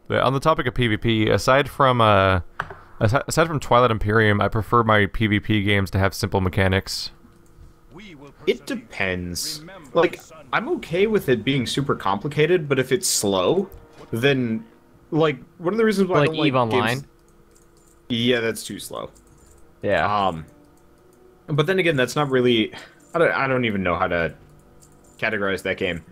But on the topic of PvP, aside from Twilight Imperium, I prefer my PvP games to have simple mechanics. It depends. Like, I'm okay with it being super complicated, but if it's slow, then, like, one of the reasons why I don't like EVE Online? games... Yeah, that's too slow. Yeah. But then again, that's not really... I don't even know how to categorize that game.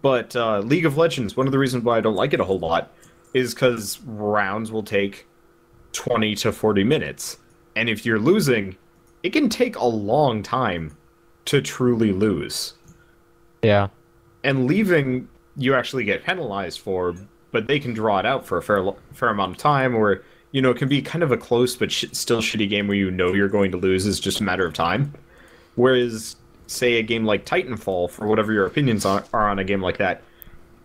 But League of Legends, one of the reasons why I don't like it a whole lot is because rounds will take 20 to 40 minutes. And if you're losing, it can take a long time to truly lose. Yeah. And leaving, you actually get penalized for, but they can draw it out for a fair amount of time, or, you know, it can be kind of a close but still shitty game where you know you're going to lose. It's just a matter of time. Whereas, say, a game like Titanfall, for whatever your opinions are on a game like that,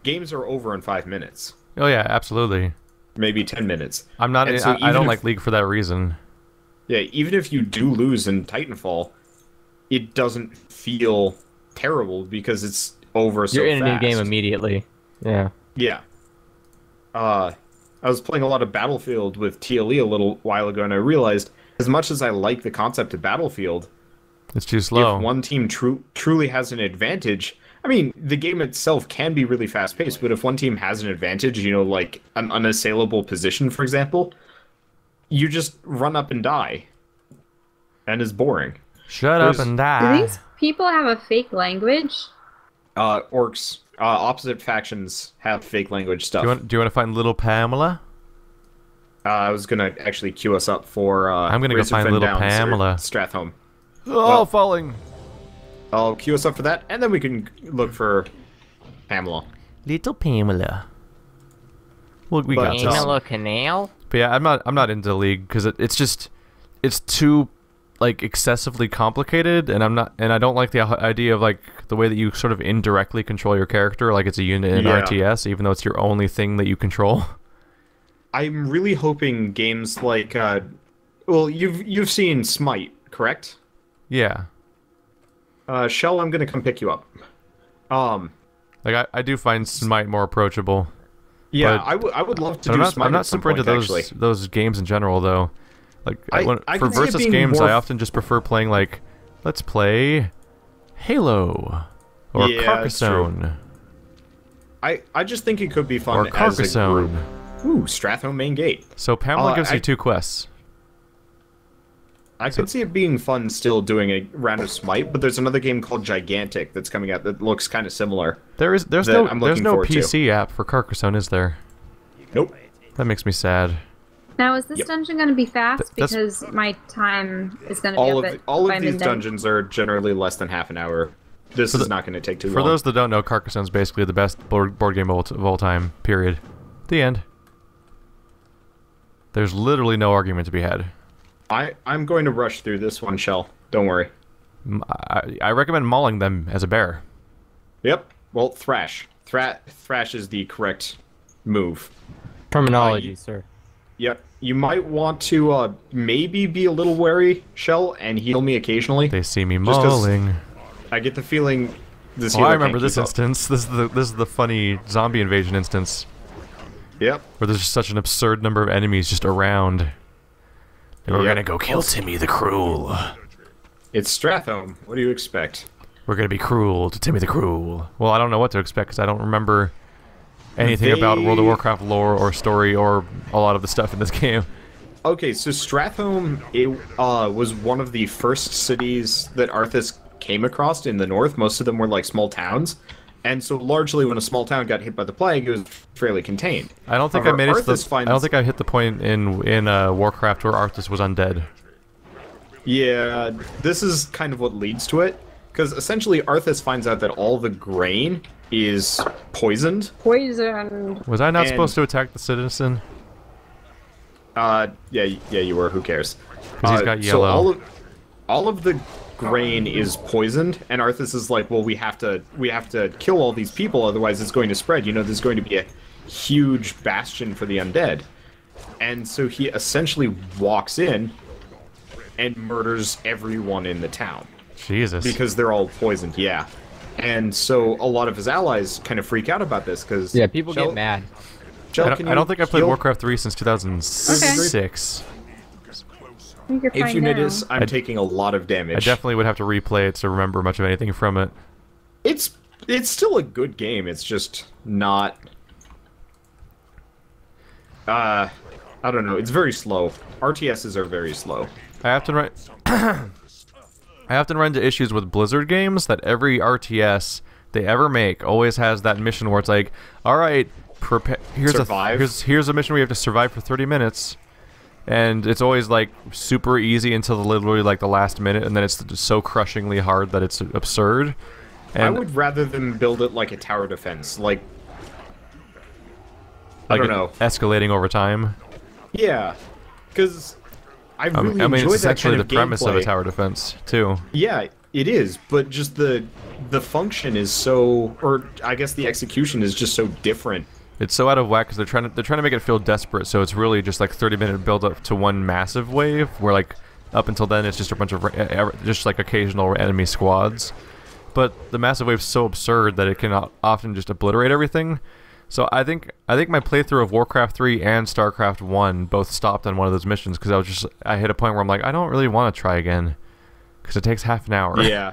games are over in 5 minutes. Oh yeah, absolutely. Maybe 10 minutes. I'm not. I don't like League for that reason. Yeah, even if you do lose in Titanfall, it doesn't feel terrible because it's over so fast. You're in a new game immediately. Yeah. Yeah. I was playing a lot of Battlefield with TLE a little while ago, and I realized, as much as I like the concept of Battlefield, it's too slow. If one team truly has an advantage, I mean, the game itself can be really fast-paced, but if one team has an advantage, you know, like an unassailable position, for example, you just run up and die. And it's boring. Shut up and die. Do these people have a fake language? Orcs, opposite factions have fake language stuff. Do you want to find little Pamela? I was gonna actually queue us up for. I'm gonna go find little Pamela. Stratholme. Oh, falling. I'll queue us up for that, and then we can look for Pamela. Little Pamela. Well, we got this. Pamela Canal? But yeah, I'm not into League because it's too like excessively complicated, and I don't like the idea of like the way that you sort of indirectly control your character, like it's a unit in RTS, even though it's your only thing that you control. I'm really hoping games like well, you've seen Smite, correct? Yeah. Shell, I'm gonna come pick you up. Like I do find Smite more approachable. Yeah, I would love to do Smite. I'm not super into those games in general, though. Like for versus games, I often just prefer playing like, let's play Halo or Carcassonne. I just think it could be fun or as a group. Carcassonne. Ooh, Stratholme main gate. So Pamela gives you 2 quests. I could see it being fun still doing a round of Smite, but there's another game called Gigantic that's coming out that looks kind of similar. There's no PC app for Carcassonne, is there? Nope. That makes me sad. Now, is this dungeon going to be fast? Because my time is going to be all of these dungeons are generally less than half an hour. This is not going to take too long. For those that don't know, Carcassonne's basically the best board game of all time, period. The end. There's literally no argument to be had. I'm going to rush through this one, Shell. Don't worry. I recommend mauling them as a bear. Yep. Well, thrash. Thrash is the correct move. Terminology, sir. Yep. You might want to maybe be a little wary, Shell, and heal me occasionally. They see me mauling. I get the feeling this. I remember this instance. This is the funny zombie invasion instance. Yep. Where there's just such an absurd number of enemies just around. And we're gonna go kill Timmy the Cruel. It's Stratholme. What do you expect? We're gonna be cruel to Timmy the Cruel. Well, I don't know what to expect because I don't remember anything about World of Warcraft lore or story or a lot of the stuff in this game. Okay, so Stratholme was one of the first cities that Arthas came across in the north. Most of them were like small towns. And so largely when a small town got hit by the plague, it was fairly contained. I don't think I made it I don't think I hit the point in Warcraft where Arthas was undead. Yeah, this is kind of what leads to it. Because essentially Arthas finds out that all the grain is poisoned. Poisoned. Was I not supposed to attack the citizen? Yeah, you were. Who cares? Because he's got yellow. So all of the grain is poisoned, and Arthas is like, well, we have to kill all these people, otherwise it's going to spread. You know, there's going to be a huge bastion for the undead. And so he essentially walks in and murders everyone in the town. Jesus. Because they're all poisoned, yeah. And so a lot of his allies kind of freak out about this, because... Yeah, people get mad. Shell, I don't think I played heal? Warcraft 3 since 2006. I think you're If fine you now. notice, I'm taking a lot of damage. I definitely would have to replay it to remember much of anything from it. It's still a good game. It's just not. I don't know. It's very slow. RTSs are very slow. I often run into issues with Blizzard games that every RTS they ever make always has that mission where it's like, all right, here's a mission where you have to survive for 30 minutes. And it's always like super easy until literally like the last minute, and then it's so crushingly hard that it's absurd. And I would rather them build it like a tower defense, like I don't know, escalating over time. Yeah, because I really I mean, enjoy it's that essentially kind of the premise of a gameplay. tower defense too. Yeah, it is, but just the function is so, or I guess the execution is just so different. It's so out of whack because they're trying to make it feel desperate. So it's really just like 30-minute build up to one massive wave, where like up until then it's just a bunch of just like occasional enemy squads. But the massive wave's so absurd that it can often just obliterate everything. So I think my playthrough of Warcraft 3 and StarCraft 1 both stopped on one of those missions because I hit a point where I'm like, I don't really want to try again because it takes half an hour. Yeah,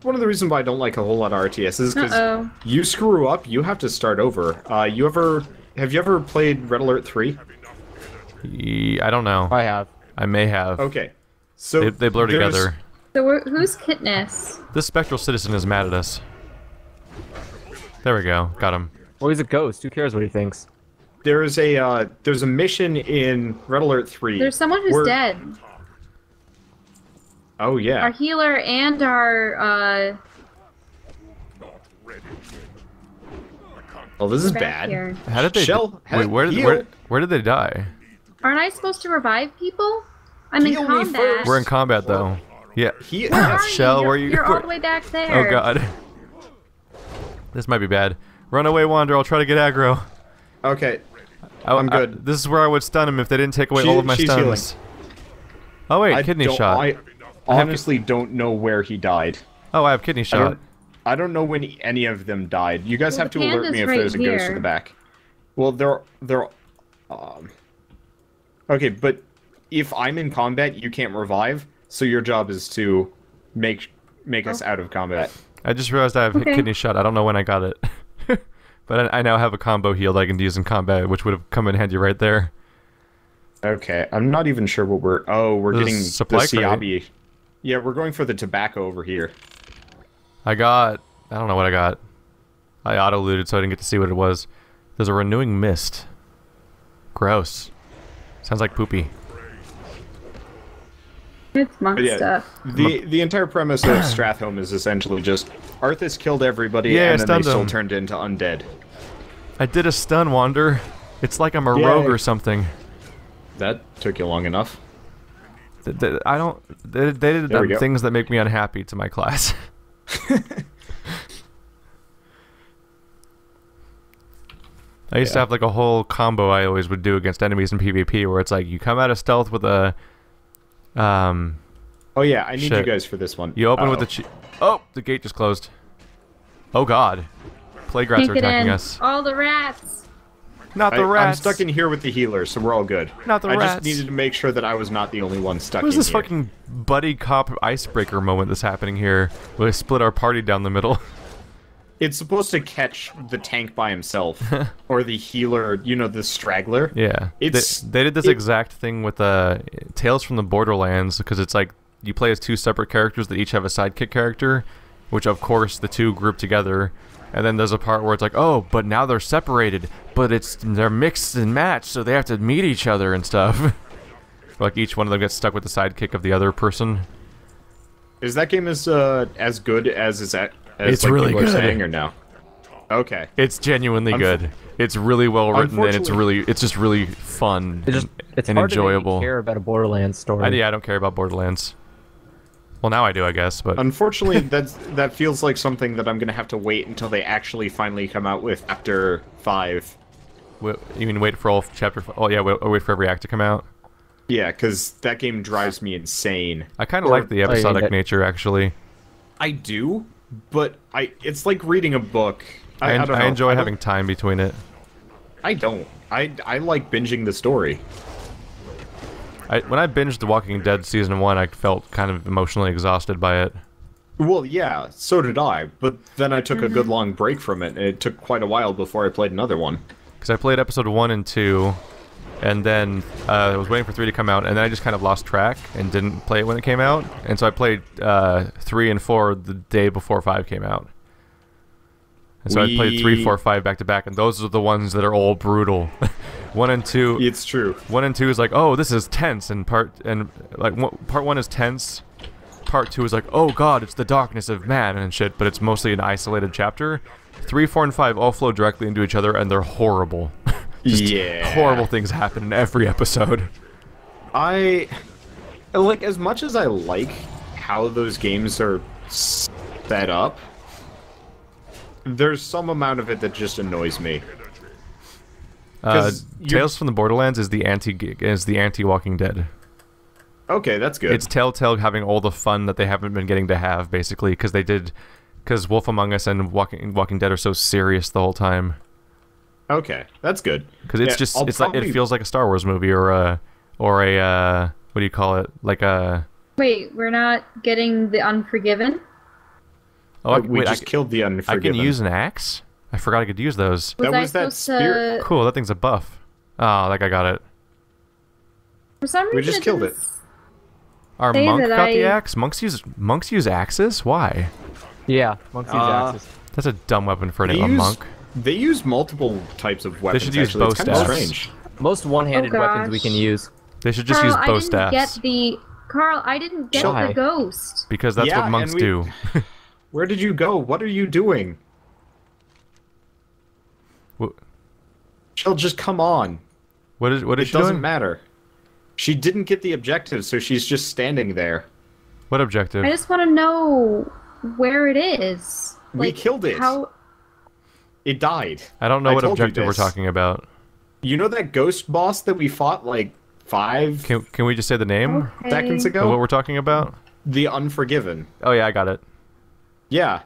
one of the reasons why I don't like a whole lot of RTS is because you screw up, you have to start over. Have you ever played Red Alert 3? I don't know. I have. I may have. Okay, so They blur together. So who's Kitness? This spectral citizen is mad at us. There we go. Got him. Well, he's a ghost. Who cares what he thinks? There's a mission in Red Alert 3. There's someone who's dead. Oh yeah. Our healer and our Well, this is back bad. here. How did they? Shell, Wait, where did they die? Aren't I supposed to revive people? I'm in Heal me combat. first. We're in combat though. Yeah. Where are you? Shell, where you? You're all the way back there. Oh god. This might be bad. Run away, Wander. I'll try to get aggro. Okay. I'm good. This is where I would stun him if they didn't take away all of my she's stuns. Oh wait, kidney shot. I honestly don't know where he died. Oh, I have kidney shot. I don't know when any of them died. You guys have to alert me if Panda's there's a right ghost in here. the back. Well, okay, but if I'm in combat, you can't revive. So your job is to make us out of combat. I just realized I have kidney shot. I don't know when I got it. But I now have a combo heal that I can use in combat, which would have come in handy right there. Okay, I'm not even sure what we're... Oh, we're There's getting the supply crate. Siabi. Yeah, we're going for the tobacco over here. I don't know what I got. I auto-looted so I didn't get to see what it was. There's a renewing mist. Gross. Sounds like poopy. It's monk But yeah, stuff. the entire premise of Stratholme is essentially just Arthas killed everybody Yeah, I and then they stunned still him. turned into undead. I did a stun, Wander. It's like I'm a rogue or something. That took you long enough. They did There we go. things that make me unhappy to my class. I used to have like a whole combo I always would do against enemies in PvP where it's like you come out of stealth with a Oh yeah, I need you Shit. guys for this one. you open with the oh, the gate just closed. Oh god. Plague rats Can't are get attacking in. us. All the rats. Not the I'm rats. stuck in here with the healer, so we're all good. Not the I rats. just needed to make sure that I was not the only one stuck What is in this here. fucking buddy cop icebreaker moment that's happening here? Where they split our party down the middle. It's supposed to catch the tank by himself, or the healer, you know, the straggler. Yeah, they did this exact thing with Tales from the Borderlands because it's like you play as two separate characters that each have a sidekick character, which of course the two group together, and then there's a part where it's like, oh, but now they're separated, but they're mixed and matched, so they have to meet each other and stuff. Like each one of them gets stuck with the sidekick of the other person. Is that game as good as is that? As, It's like, really people are good. saying, or no? Okay. It's genuinely good. It's really well written and Unfortunately- it's just really fun It's and hard enjoyable. to make you care about a Borderlands story. Yeah, I don't care about Borderlands. Well, now I do, I guess, but Unfortunately, that feels like something that I'm gonna have to wait until they actually finally come out with after 5. you mean wait for all chapter? Oh yeah, wait for every act to come out. Yeah, because that game drives me insane. I kind of like the episodic nature, actually. I do, but it's like reading a book I don't know. I enjoy having time between it. I don't. I like binging the story. When I binged The Walking Dead Season 1, I felt kind of emotionally exhausted by it. Well, yeah, so did I, but then I took a good long break from it, and it took quite a while before I played another one. Because I played episode 1 and 2, and then I was waiting for 3 to come out, and then I just kind of lost track and didn't play it when it came out, and so I played 3 and 4 the day before 5 came out. And so I played 3, 4, 5 back to back, and those are the ones that are all brutal. 1 and 2. It's true. 1 and 2 is like, oh, this is tense, and part 1 is tense. Part 2 is like, oh god, it's the darkness of man and shit, but it's mostly an isolated chapter. 3, 4, and 5 all flow directly into each other, and they're horrible. Yeah. Horrible things happen in every episode. Like, as much as I like how those games are set up, there's some amount of it that just annoys me. Tales from the Borderlands is the anti-Walking Dead. Okay, that's good. It's Telltale having all the fun that they haven't been getting to have, basically, because Wolf Among Us and Walking Dead are so serious the whole time. Okay, that's good. Because it's it feels like a Star Wars movie or a what do you call it? Like a. Wait, we're not getting the Unforgiven? Oh, we just killed the Unforgiven. I can use an axe? I forgot I could use those. Was that spirit? Cool, that thing's a buff. Oh, that guy got it. For some reason, we just killed it. Our monk got the axe? Monks use axes? Why? Yeah, monks use axes. That's a dumb weapon for a monk. They use multiple types of weapons. They should use bow staffs. Strange. Most one-handed weapons we can use. They should just use bow staffs. Carl, I didn't get the ghost. Because that's what monks do. Where did you go? What are you doing? She'll just come on. What is she doing? It doesn't matter. She didn't get the objective, so she's just standing there. What objective? I just want to know where it is. We killed it. How? It died. I don't know what objective we're talking about. You know that ghost boss that we fought like 5 Can we just say the name? Seconds ago? What we're talking about? The Unforgiven. Oh yeah, I got it. Yeah.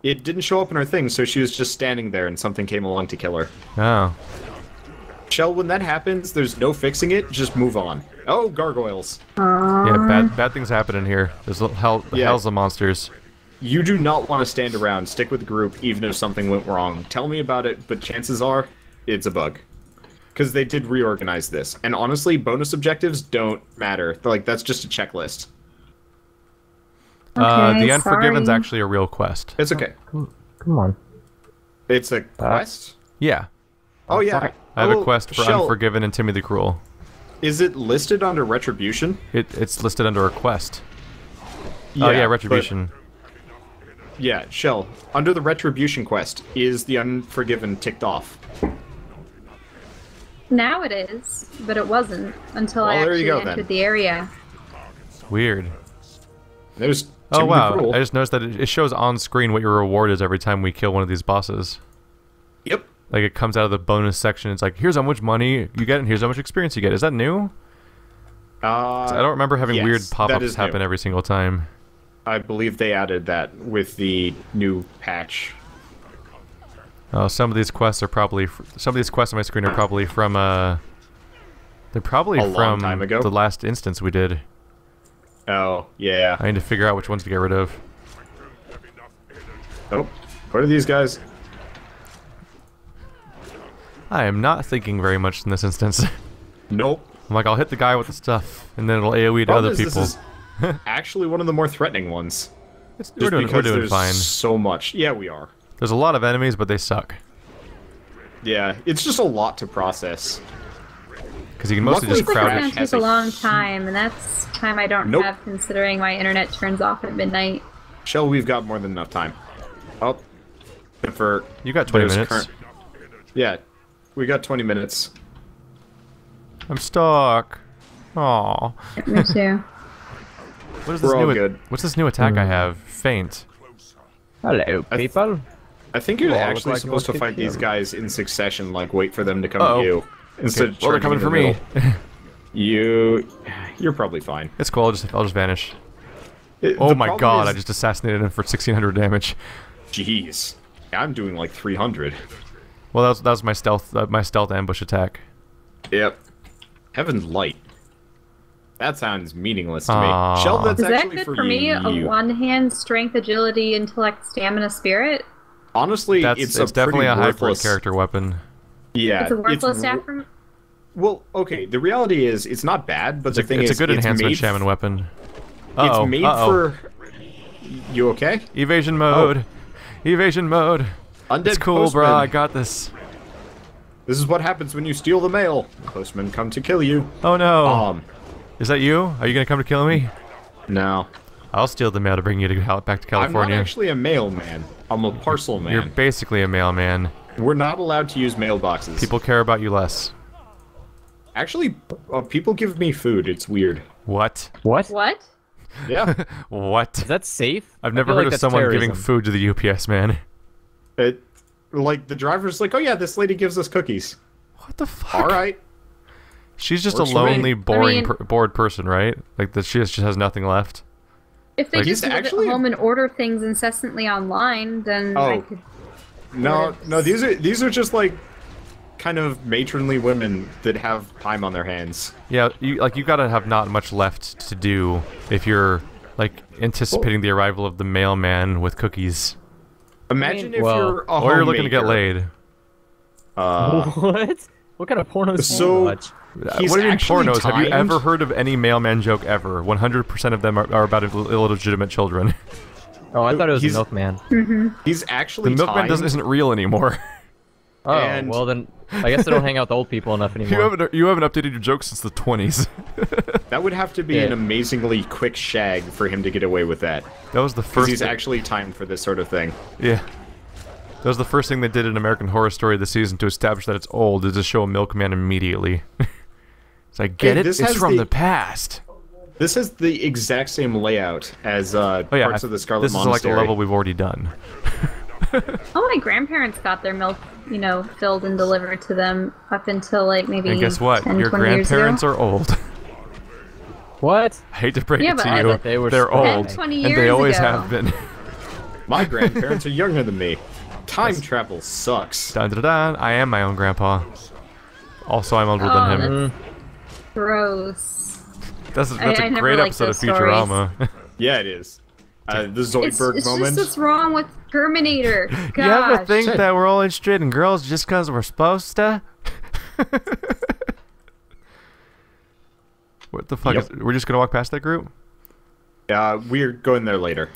It didn't show up in her thing, so she was just standing there and something came along to kill her. Oh. Shell, when that happens, there's no fixing it, just move on. Oh, gargoyles. Yeah, bad things happen in here. There's hell's of monsters. You do not want to stand around, stick with the group, even if something went wrong. Tell me about it, but chances are, it's a bug. Because they did reorganize this. And honestly, bonus objectives don't matter. That's just a checklist. Okay, the Unforgiven's actually a real quest. It's okay. Come on. It's a quest? Yeah. Oh, yeah. I have a quest for Unforgiven and Timmy the Cruel. Is it listed under Retribution? It's listed under a quest. Yeah, oh, yeah, Retribution. Yeah, Shell, under the Retribution quest, is the Unforgiven ticked off? Now it is, but it wasn't until I actually entered the area. Weird. There's oh wow, I just noticed that it shows on screen what your reward is every time we kill one of these bosses. Yep. Like it comes out of the bonus section, it's like, here's how much money you get and here's how much experience you get. Is that new? I don't remember having weird pop-ups happen every single time. I believe they added that with the new patch. Oh, some of these quests are probably some of these quests on my screen are probably from they're probably from long time ago. The last instance we did. Oh, yeah. I need to figure out which ones to get rid of. Oh, what are these guys? I am not thinking very much in this instance. Nope. I'm like, I'll hit the guy with the stuff, and then it'll AoE to other people. This is actually one of the more threatening ones. We're doing fine. So much. Yeah, we are. There's a lot of enemies, but they suck. Yeah, it's just a lot to process. Because you can mostly just crowd it. It's going to take a long time, and that's time I don't have considering my internet turns off at midnight. Shell, we've got more than enough time. Oh, you got 20 minutes. Yeah, we got 20 minutes. I'm stuck. Aww. Me too. What is this what's this new attack I have? Faint. Hello, people. I think you're actually supposed to fight these guys in succession, like wait for them to come to you. Instead of they're coming for me. You're probably fine. It's cool, I'll just vanish. Oh my god, I just assassinated him for 1600 damage. Jeez. I'm doing like 300. Well, that was my stealth ambush attack. Yep. Heaven's Light. That sounds meaningless to Aww. me. Shell, that's Is that actually good for for me? you. A one-hand strength, agility, intellect, stamina, spirit? Honestly, It's it's definitely a hybrid worthless character weapon. Yeah, It's a worthless affirm. Well, okay. The reality is, it's not bad, but the thing It's is, a good enhancement made shaman weapon. It's made for. You okay? Evasion mode. Evasion mode. Undead It's cool, postman. bro. I got this. This is what happens when you steal the mail. Postmen come to kill you. Oh no. Is that you? Are you gonna come to kill me? No. I'll steal the mail to bring you back to California. I'm not actually a mailman. I'm a parcel man. You're basically a mailman. We're not allowed to use mailboxes. People care about you less. Actually, people give me food. It's weird. What? What? What? Yeah. What? Is that safe? I've I never feel heard like of that's someone terrorism. giving food to the UPS man. Like, the driver's like, oh yeah, this lady gives us cookies. What the fuck? All right. She's just Works a for me. lonely, boring, I mean- bored person, right? Like that she just has nothing left. If they Like, just he's live actually- at home and order things incessantly online, then I Oh. could. No, these are just like kind of matronly women that have time on their hands. Yeah, you gotta have not much left to do if you're like anticipating the arrival of the mailman with cookies, Imagine if well, you're a or you're looking to get homemaker. laid. What? What kind of pornos do So- you watch? He's What do you mean actually pornos? Have you timed. ever heard of any mailman joke ever? 100% of them are about illegitimate children. Oh, I thought it was He's- a milkman. He's The actually milkman timed. isn't real anymore. Oh, And- well then, I guess I don't hang out with old people enough anymore. You haven't updated your jokes since the 20s. That would have to be Yeah. an amazingly quick shag for him to get away with that. That was the Because first. he's actually timed for this sort of thing. Yeah. That was the first thing they did in American Horror Story this season to establish that it's old, is to show a milkman immediately. It's like, get Hey, it? this It's has from the- the past. This has the exact same layout as Oh yeah, parts of the Scarlet this Monastery. is like a level we've already done. Oh, my grandparents got their milk, filled and delivered to them up until like maybe. And guess what? 10, Your 20 years ago. grandparents are old. What? I hate to break Yeah, it but to I you. bet they were They're spoiled. old, 20 and they years always ago. have been. My grandparents are younger than me. Time travel sucks. Dun, dun, dun, I am my own grandpa. Also, I'm older Oh, than him. Gross. That's I a never great liked episode of those stories. Futurama. Yeah, it is. The It's Zoidberg just moment. what's wrong with Terminator. Gosh. You ever think that we're all interested in girls just because we're supposed to? What the fuck Yep. is... We're just gonna walk past that group? We're going there later.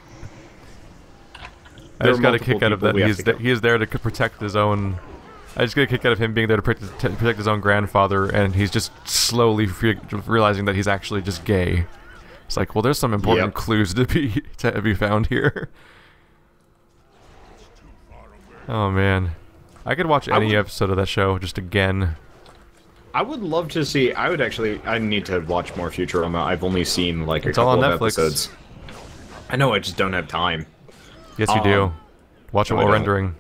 I There just are got a multiple kick out of people that. we have to He is there to protect his own... I just got a kick out of him being there to protect his own grandfather, and he's just slowly realizing that he's actually just gay. It's like, well, there's some important Yep. clues to be found here. Oh man, I could watch any episode of that show just again. I would love to see. I need to watch more Futurama. I've only seen like a It's all couple on of Netflix. episodes. I know. I just don't have time. Yes, you do. Watch it no, I while don't. rendering.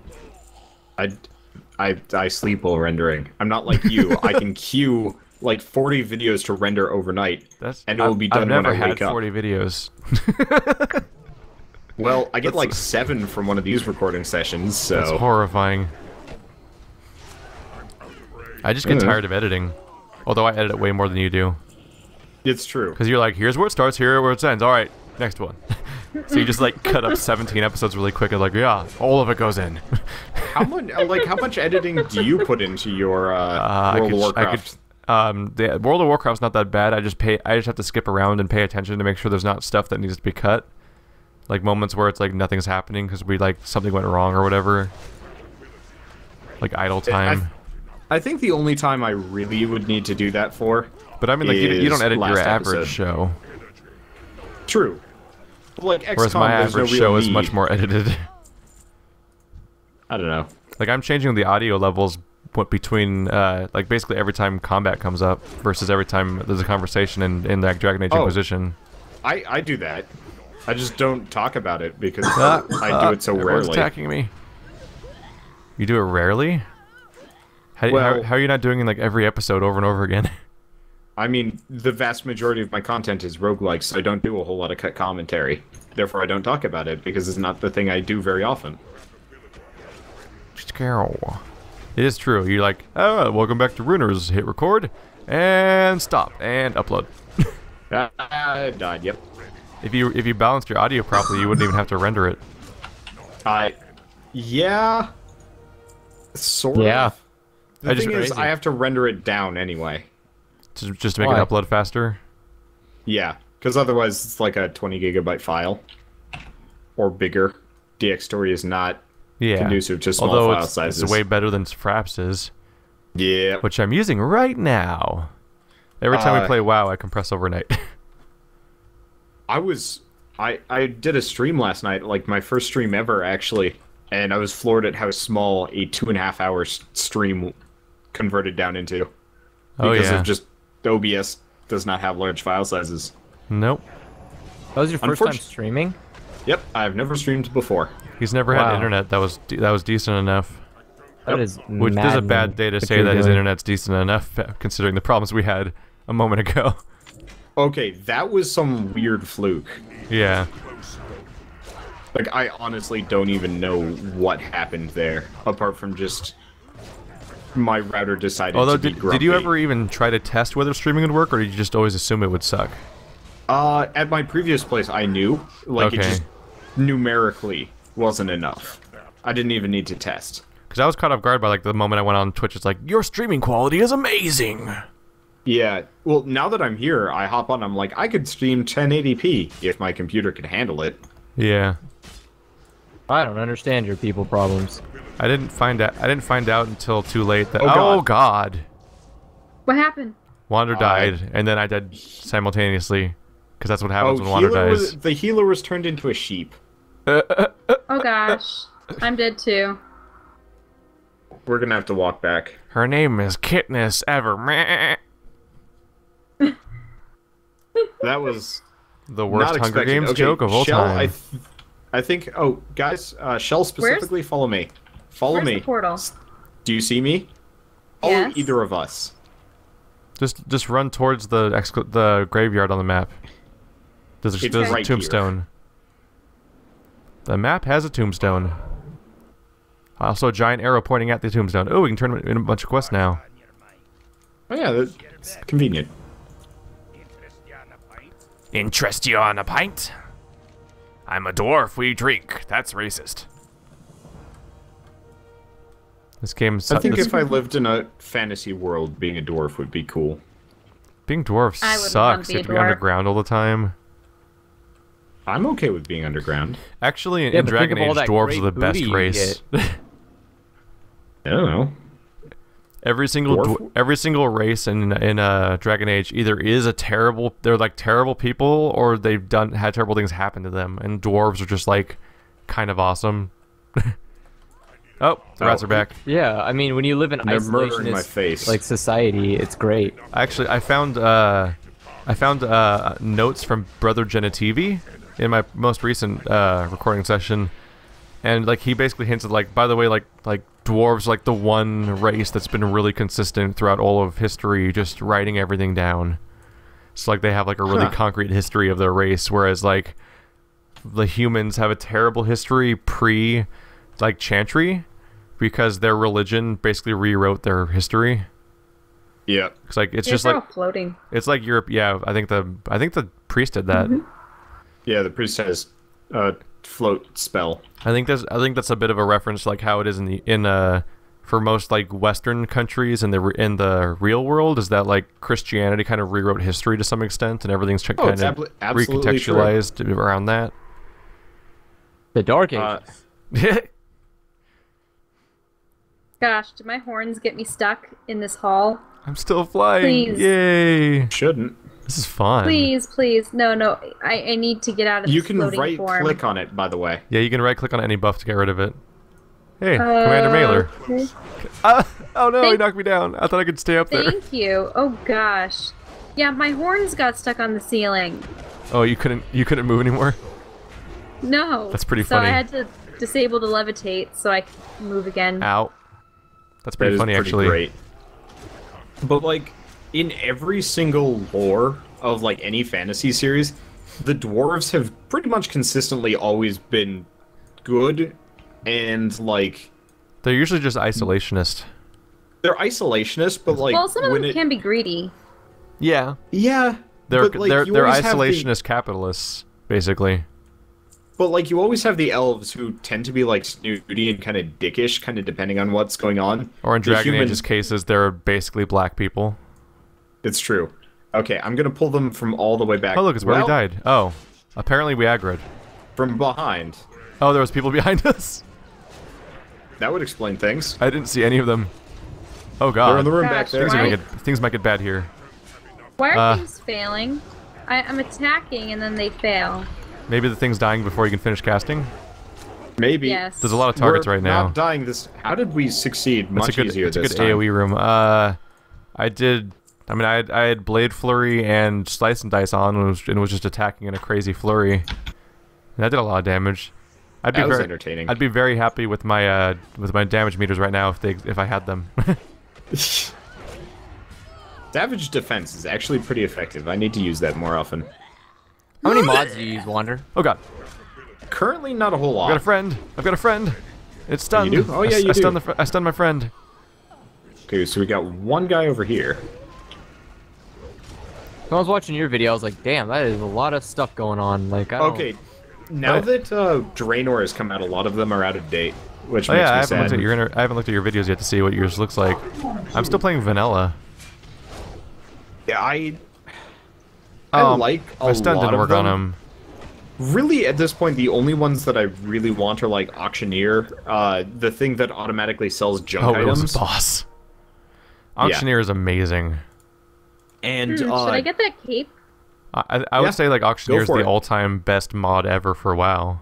I sleep while rendering. I'm not like you. I can queue like 40 videos to render overnight, and it will be done I've never when I had wake up. 40 videos. Well, I get like 7 from one of these recording sessions, so That's horrifying. I just get tired of editing. Although I edit it way more than you do. it's true. Because you're like, here's where it starts, here where it ends. Alright, next one. So you just like cut up 17 episodes really quick and like, yeah, all of it goes in. How much editing do you put into your World of Warcraft? The World of Warcraft's not that bad. I just have to skip around and pay attention to make sure there's not stuff that needs to be cut. Like moments where it's like nothing's happening because something went wrong or whatever. Like idle time. I think the only time I really would need to do that for. But I mean, like you don't edit last your average episode. show. True. Like XCOM, Whereas my there's no average real show is need. much more edited. I don't know. Like I'm changing the audio levels between like basically every time combat comes up versus every time there's a conversation in like Dragon Age Inquisition. I do that. I just don't talk about it because I do it so Everyone's rarely. attacking me. You do it rarely? How are you not doing in like every episode over and over again? I mean, the vast majority of my content is roguelike, so I don't do a whole lot of cut commentary. Therefore, I don't talk about it because it's not the thing I do very often. Carol. It is true. You're like, oh, welcome back to Ruiners. Hit record, and stop, and upload. I died, yep. If you balanced your audio properly, you wouldn't even have to render it. Yeah. Sort Yeah. of. The thing is, crazy. I have to render it down anyway. Just to make Why? it upload faster. Yeah, because otherwise it's like a 20 gigabyte file. Or bigger. DxStory is not conducive to small Although file sizes. it's way better than Fraps is. Yeah. Which I'm using right now. Every time we play WoW, I compress overnight. I did a stream last night, like my first stream ever, actually. And I was floored at how small a 2.5 hour stream converted down into. Because of just OBS does not have large file sizes. Nope. That was your first time streaming? Yep, I've never streamed before. He's never had internet that was decent enough. That is Which is a bad day to say that his internet's decent enough, considering the problems we had a moment ago. Okay, that was some weird fluke. Yeah. Like, I honestly don't even know what happened there, apart from just my router decided Although, to be grumpy. did you ever even try to test whether streaming would work, or did you just always assume it would suck? At my previous place, I knew. Like, it just numerically wasn't enough. I didn't even need to test. Because I was caught off guard by, like, the moment I went on Twitch, it's like, your streaming quality is amazing! Yeah, well, now that I'm here, I hop on, I'm like, I could stream 1080p if my computer could handle it. Yeah. I don't understand your people problems. I didn't find out until too late that Oh, God. What happened? Wander died, and then I died simultaneously. Because that's what happens when Wander dies. The healer was turned into a sheep. Oh gosh. I'm dead too. We're gonna have to walk back. Her name is Kitness Ever. Meh. That was The worst not Hunger expected. Games Okay, joke of all Shell, time. I think. Oh, guys, Shell specifically, follow me. Follow Where's me. the portal? Do you see me? Follow Yes. either of us. Just run towards the graveyard on the map. There's It's a right tombstone. The map has a tombstone. Also, a giant arrow pointing at the tombstone. Oh, we can turn in a bunch of quests now. Oh yeah, that's convenient. Interest you on a pint? I'm a dwarf, we drink. That's racist. This game's... I think if I lived in a fantasy world, being a dwarf would be cool. Being dwarf I would sucks. be You a have to be dwarf. underground all the time. I'm okay with being underground. Actually, in Yeah, but Dragon think of all Age, that dwarves are the great best booty you race. I don't know. Every single race in Dragon Age either is a terrible, they're like terrible people, or they've had terrible things happen to them, and dwarves are just like kind of awesome. Oh, the rats are back. Yeah, I mean, when you live in They're murdering my isolationist face. like society, it's great. Actually, I found notes from Brother Genitivi in my most recent recording session, and like he basically hints at like, by the way, like dwarves are like the one race that's been really consistent throughout all of history, just writing everything down. So like they have like a really concrete history of their race, whereas like the humans have a terrible history pre like Chantry, because their religion basically rewrote their history. Yeah. It's like it's They're just like all floating. it's like Europe. Yeah, I think the priest did that. Yeah, the priest has a float spell. I think that's a bit of a reference to like how it is for most like Western countries in the real world, is that like Christianity kind of rewrote history to some extent, and everything's kind of absolutely recontextualized around that. The Dark Ages. Gosh, did my horns get me stuck in this hall? I'm still flying. Please. Yay! Shouldn't. This is fun. Please, please. No. I need to get out of You this can floating right form. click on it, by the way. Yeah, you can right click on any buff to get rid of it. Hey, Commander Mailer. Okay. Oh no, he Thank- knocked me down. I thought I could stay up there. Thank you. Oh gosh. Yeah, my horns got stuck on the ceiling. Oh, you couldn't move anymore? No. That's pretty So funny. I had to disable to levitate so I could move again. Ow. That's That pretty is funny, pretty actually. great. But like, in every single lore of like any fantasy series, the dwarves have pretty much consistently always been good and like They're usually just isolationist. They're isolationist, but like Well, some of when them can be greedy. Yeah. Yeah. They're but, like, they're you they're always have isolationist capitalists, basically. But like you always have the elves who tend to be like snooty and kind of dickish, kind of depending on what's going on. Or in The Dragon humans- Age's cases, they're basically black people. It's true. Okay, I'm gonna pull them from all the way back. Oh look, it's where well, we died. Oh, apparently we aggroed. From behind. Oh, there was people behind us. That would explain things. I didn't see any of them. Oh god. They're in the room back Gosh, there. why- Things might get bad here. Why are things failing? I'm attacking and then they fail. Maybe the thing's dying before you can finish casting. Maybe. Yes. There's a lot of targets We're right now. Not dying this. How did we succeed much easier it's a this good time? AoE room. I did. I mean, I had Blade Flurry and Slice and Dice on, and was just attacking in a crazy flurry. And that did a lot of damage. I'd be That was very entertaining. I'd be very happy with my damage meters right now if I had them. Savage defense is actually pretty effective. I need to use that more often. How many mods do you use, Wander? Oh god, Currently, not a whole lot. I've got a friend. I've got a friend. It's stunned. You do? Oh, yeah, you I do. stunned I stunned my friend. Okay, so we got one guy over here. When I was watching your video, I was like, damn, that is a lot of stuff going on. Like, I don't... Okay, now that Draenor has come out, a lot of them are out of date, which Oh makes yeah, me sad. I haven't looked at your videos yet to see what yours looks like. I'm still playing vanilla. Yeah, I Oh, like a my stun lot didn't of work them. on him. Really, at this point, the only ones that I really want are like Auctioneer, the thing that automatically sells junk Oh, it items. was a boss. Auctioneer is amazing. And Should I get that cape? I Yeah, would say like Auctioneer is for the it. all-time best mod ever for WoW.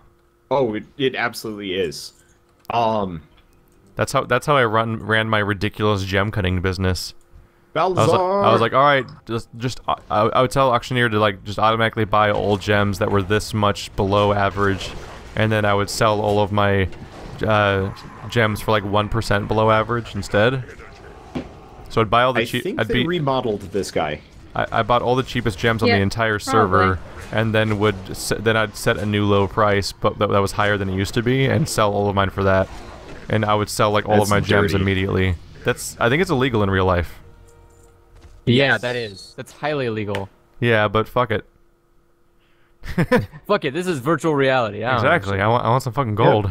oh, it absolutely is. That's how I ran my ridiculous gem cutting business. Balzar. I was like, all right, I would tell Auctioneer to like just automatically buy old gems that were this much below average, and then I would sell all of my gems for like 1% below average instead. So I'd buy all the I cheap. think they remodeled this guy. I bought all the cheapest gems on Yeah, the entire server, and then I'd set a new low price, but that was higher than it used to be, and sell all of mine for that. And I would sell like all of That's my gems dirty. immediately. I think it's illegal in real life. Yeah, that is. That's highly illegal. Yeah, but fuck it. Fuck it, this is virtual reality. I don't Exactly. I want some fucking gold.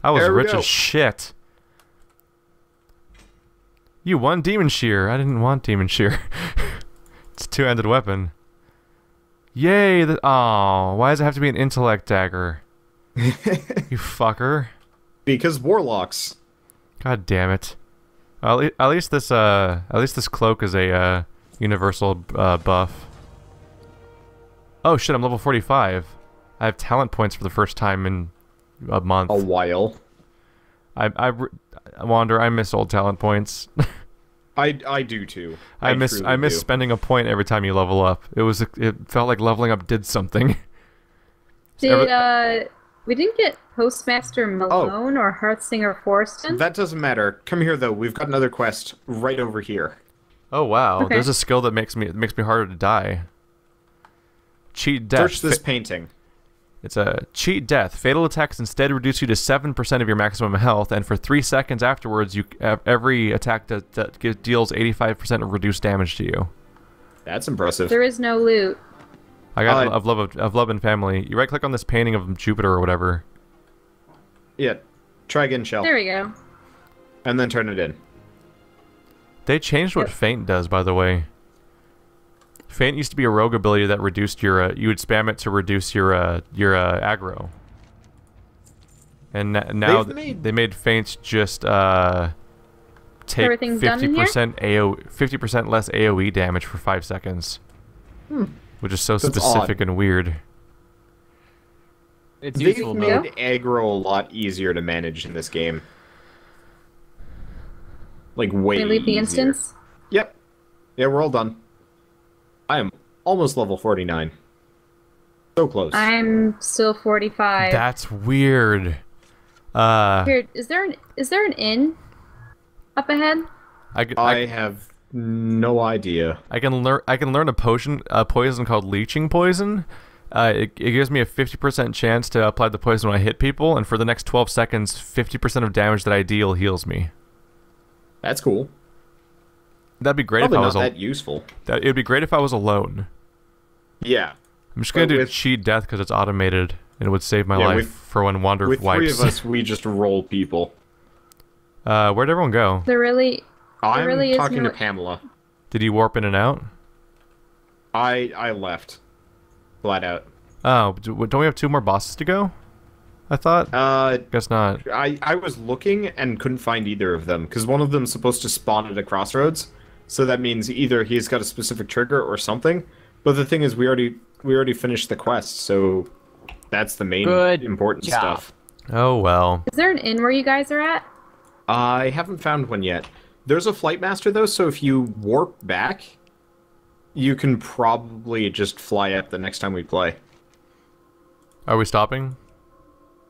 I was There we rich go. as shit. You won Demon Shear. I didn't want Demon Shear. It's a two-handed weapon. Yay! Oh, why does it have to be an intellect dagger? You fucker. Because warlocks. God damn it. At least this cloak is a universal buff. Oh shit! I'm level 45. I have talent points for the first time in a month. A while. I Wander. I miss old talent points. I do too. I miss truly do. spending a point every time you level up. It felt like leveling up did something. Did we didn't get Postmaster Malone or Hearthsinger Forston? That doesn't matter. Come here though. We've got another quest right over here. Oh wow! Okay. There's a skill that makes me harder to die. Cheat death. Search this painting. It's a cheat death. Fatal attacks instead reduce you to 7% of your maximum health, and for 3 seconds afterwards, every attack that deals 85% of reduced damage to you. That's impressive. There is no loot. I got of love and family. You right click on this painting of Jupiter or whatever. Yeah. Try again, Shell. There we go. And then turn it in. They changed what Yep. Feint does, by the way. Feint used to be a rogue ability that reduced your. You would spam it to reduce your aggro. And now they made Feint just take Everything's done in here? 50% less AOE damage for 5 seconds. Which is so That's specific odd. and weird. It's They've useful, made though. aggro a lot easier to manage in this game. Like way Can we leave the easier. instance? Yep. Yeah, we're all done. I am almost level 49. So close. I'm still 45. That's weird. Here, is there an inn up ahead? I have no idea. I can learn a poison called Leeching Poison, It gives me a 50% chance to apply the poison when I hit people, and for the next 12 seconds, 50% of damage that I deal heals me. That's cool. That'd be great Probably if I was not that useful. It'd be great if I was alone. Yeah. I'm just gonna do cheat death because it's automated, and it would save my life for when Wander with wipes. With 3 of us, we just roll people. Where'd everyone go? I'm talking to Pamela. Did you warp in and out? I left. Flat out. Oh, don't we have 2 more bosses to go? I thought. Guess not. I was looking and couldn't find either of them because one of them's supposed to spawn at a crossroads, so that means either he's got a specific trigger or something. But the thing is, we already finished the quest, so that's the main important stuff. Oh well. Is there an inn where you guys are at? I haven't found one yet. There's a flight master though, so if you warp back, you can probably just fly up the next time we play. Are we stopping?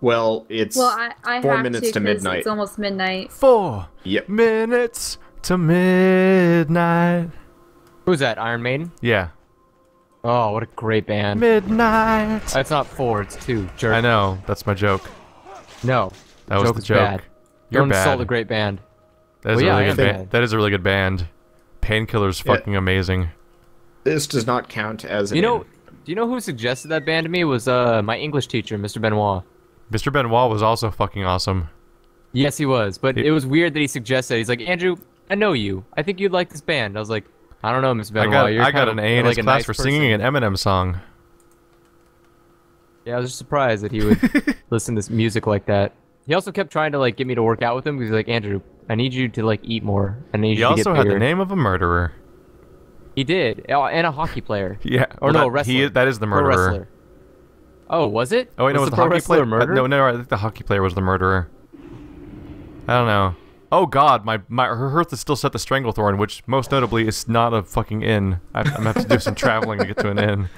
Well, it's I 4 have minutes to midnight. It's almost midnight. 4 Yep. minutes to midnight. Who's that? Iron Maiden? Yeah. Oh, what a great band. Midnight. That's not 4, it's 2. Jerk. I know. That's my joke. No. That was the joke. Bad. You're Don't bad. insult a great band. That is a really good bad. band. That is a really good band. Painkiller's fucking amazing. This does not count as an Do you know who suggested that band to me? Was my English teacher, Mr. Benoit. Mr. Benoit was also fucking awesome. Yes, he was. But it was weird that he suggested. He's like, Andrew, I know you. I think you'd like this band. I was like, I don't know, Mr. Benoit. I got an A in his class for singing an Eminem song. Yeah, I was just surprised that he would listen to music like that. He also kept trying to like get me to work out with him because he's like, Andrew, I need you to like eat more. I need you to get bigger. He also had the name of a murderer. He did, and a hockey player. Yeah, or no, a wrestler. That is the murderer. Pro wrestler. Oh, was it? Oh wait, no, was the hockey player. No, I think the hockey player was the murderer. I don't know. Oh god, her hearth is still set to Stranglethorn, which most notably is not a fucking inn. I'm gonna have to do some traveling to get to an inn.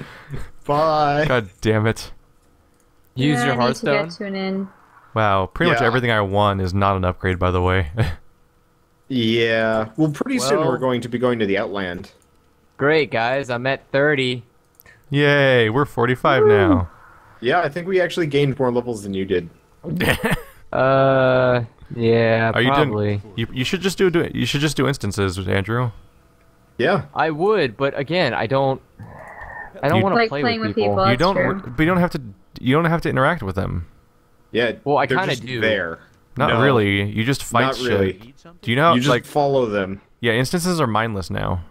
Bye. God damn it. Use your Hearthstone. I need to get to an inn. Wow, pretty much everything I won is not an upgrade, by the way. Yeah. Well, pretty soon we're going to be going to the Outland. Great, guys. I'm at 30. Yay, we're 45 now. Yeah, I think we actually gained more levels than you did. Yeah, Are probably. You doing? You should just do instances, Andrew. Yeah. I would, but again, I don't want to like play playing with people. That's You don't. true. But you don't have to. You don't have to interact with them. Yeah. Well, I they're kind of just do. There. Not really. You just fight Not really. shit. Do you know? You just like, follow them. yeah, instances are mindless now.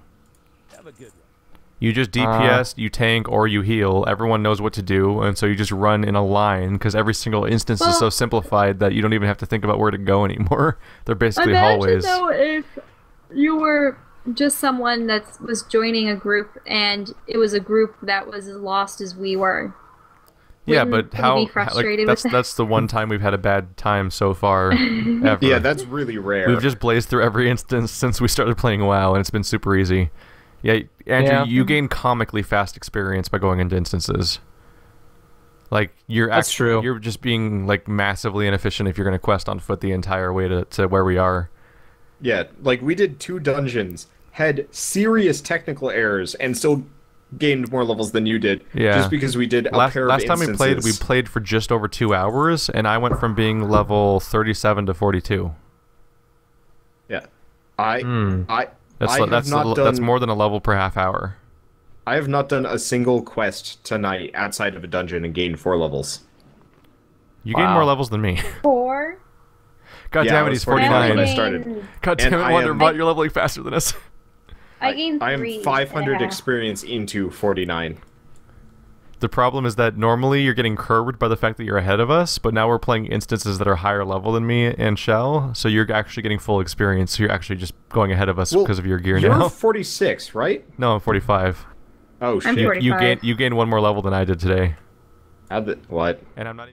You just DPS, you tank, or you heal. Everyone knows what to do, and so you just run in a line because every single instance is so simplified that you don't even have to think about where to go anymore. They're basically hallways. Imagine though if you were just someone that was joining a group and it was a group that was as lost as we were. Yeah, Wouldn't but you be frustrated with that? that's the one time we've had a bad time so far ever. Yeah, that's really rare. We've just blazed through every instance since we started playing WoW, and it's been super easy. Yeah, Andrew, you gain comically fast experience by going into instances. Like That's true. You're just being like massively inefficient if you're going to quest on foot the entire way to where we are. Yeah, like we did 2 dungeons, had serious technical errors, and still gained more levels than you did. Yeah. Just because we did a pair of last time instances. we played for just over 2 hours, and I went from being level 37 to 42. Yeah. That's more than a level per half hour. I have not done a single quest tonight outside of a dungeon and gained 4 levels. You gain more levels than me. 4? God damn it, he's 49. when I started. God damn it, And Wonderbot, you're leveling faster than us. I gained 3. I am 500 experience into 49. The problem is that normally you're getting curbed by the fact that you're ahead of us, but now we're playing instances that are higher level than me and Shell, so you're actually getting full experience, so you're actually just going ahead of us because of your gear now. You're 46, right? No, I'm 45. Oh, shit. I'm 45. You gained 1 more level than I did today. What? And I'm not